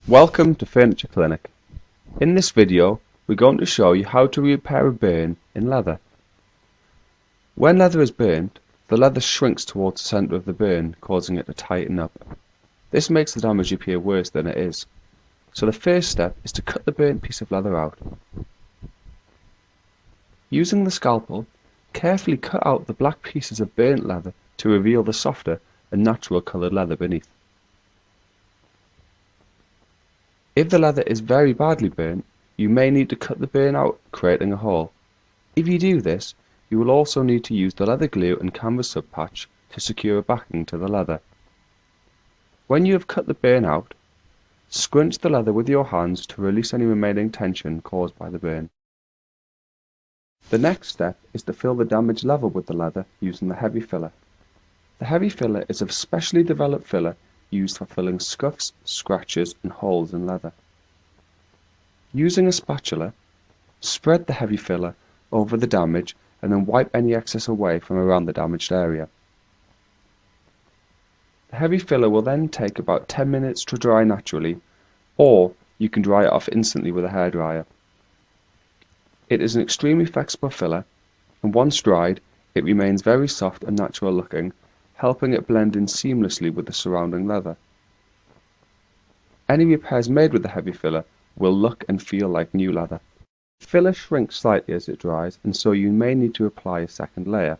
Welcome to Furniture Clinic. In this video, we're going to show you how to repair a burn in leather. When leather is burnt, the leather shrinks towards the centre of the burn, causing it to tighten up. This makes the damage appear worse than it is. So the first step is to cut the burnt piece of leather out. Using the scalpel, carefully cut out the black pieces of burnt leather to reveal the softer and natural coloured leather beneath. If the leather is very badly burnt, you may need to cut the burn out, creating a hole. If you do this, you will also need to use the leather glue and canvas subpatch to secure a backing to the leather. When you have cut the burn out, scrunch the leather with your hands to release any remaining tension caused by the burn. The next step is to fill the damaged level with the leather using the heavy filler. The heavy filler is a specially developed filler used for filling scuffs, scratches and holes in leather. Using a spatula, spread the heavy filler over the damage and then wipe any excess away from around the damaged area. The heavy filler will then take about 10 minutes to dry naturally, or you can dry it off instantly with a hairdryer. It is an extremely flexible filler, and once dried, it remains very soft and natural looking, helping it blend in seamlessly with the surrounding leather. Any repairs made with the heavy filler will look and feel like new leather. The filler shrinks slightly as it dries, and so you may need to apply a second layer.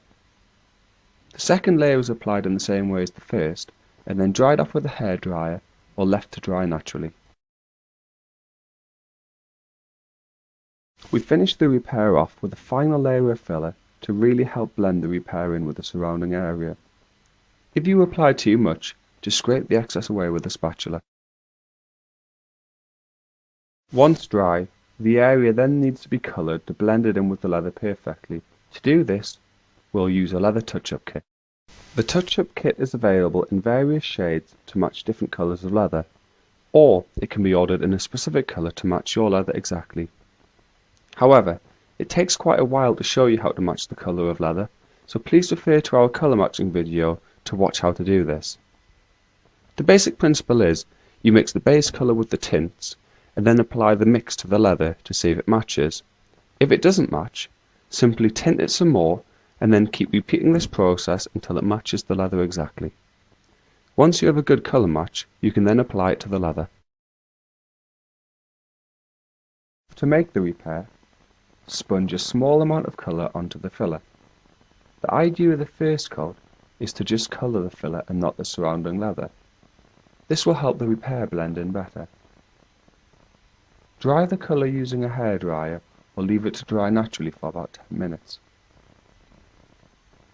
The second layer is applied in the same way as the first, and then dried off with a hairdryer or left to dry naturally. We finish the repair off with a final layer of filler to really help blend the repair in with the surrounding area. If you apply too much, just scrape the excess away with a spatula. Once dry, the area then needs to be coloured to blend it in with the leather perfectly. To do this, we'll use a leather touch-up kit. The touch-up kit is available in various shades to match different colours of leather, or it can be ordered in a specific colour to match your leather exactly. However, it takes quite a while to show you how to match the colour of leather, so please refer to our colour matching video to watch how to do this. The basic principle is, you mix the base colour with the tints, and then apply the mix to the leather to see if it matches. If it doesn't match, simply tint it some more, and then keep repeating this process until it matches the leather exactly. Once you have a good colour match, you can then apply it to the leather. To make the repair, sponge a small amount of colour onto the filler. The idea of the first coat is to just colour the filler and not the surrounding leather. This will help the repair blend in better. Dry the colour using a hairdryer or leave it to dry naturally for about 10 minutes.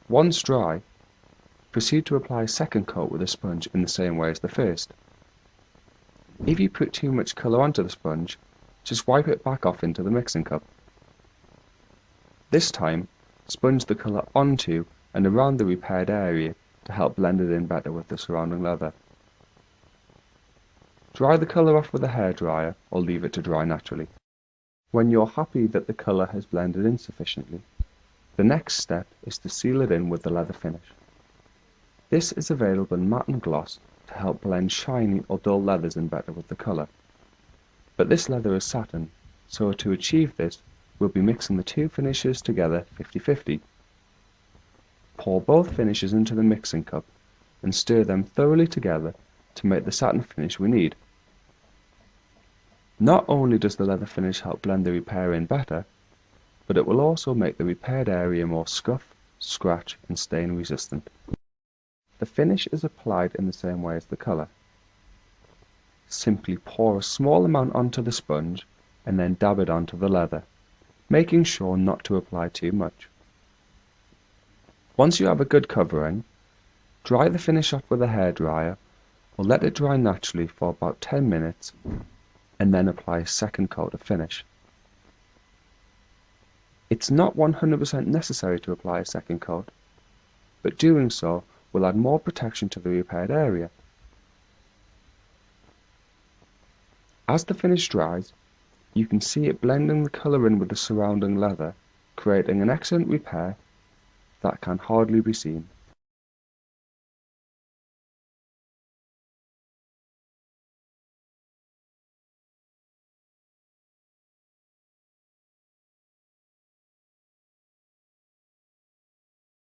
Once dry, proceed to apply a second coat with a sponge in the same way as the first. If you put too much colour onto the sponge, just wipe it back off into the mixing cup. This time, sponge the colour onto and around the repaired area to help blend it in better with the surrounding leather. Dry the colour off with a hairdryer or leave it to dry naturally. When you're happy that the colour has blended in sufficiently, the next step is to seal it in with the leather finish. This is available in matte and gloss to help blend shiny or dull leathers in better with the colour. But this leather is satin, so to achieve this, we'll be mixing the two finishes together 50-50. Pour both finishes into the mixing cup and stir them thoroughly together to make the satin finish we need. Not only does the leather finish help blend the repair in better, but it will also make the repaired area more scuff, scratch and stain resistant. The finish is applied in the same way as the colour. Simply pour a small amount onto the sponge and then dab it onto the leather, making sure not to apply too much. Once you have a good covering, dry the finish off with a hairdryer or let it dry naturally for about 10 minutes and then apply a second coat of finish. It's not 100% necessary to apply a second coat, but doing so will add more protection to the repaired area. As the finish dries, you can see it blending the colour in with the surrounding leather, creating an excellent repair that can hardly be seen.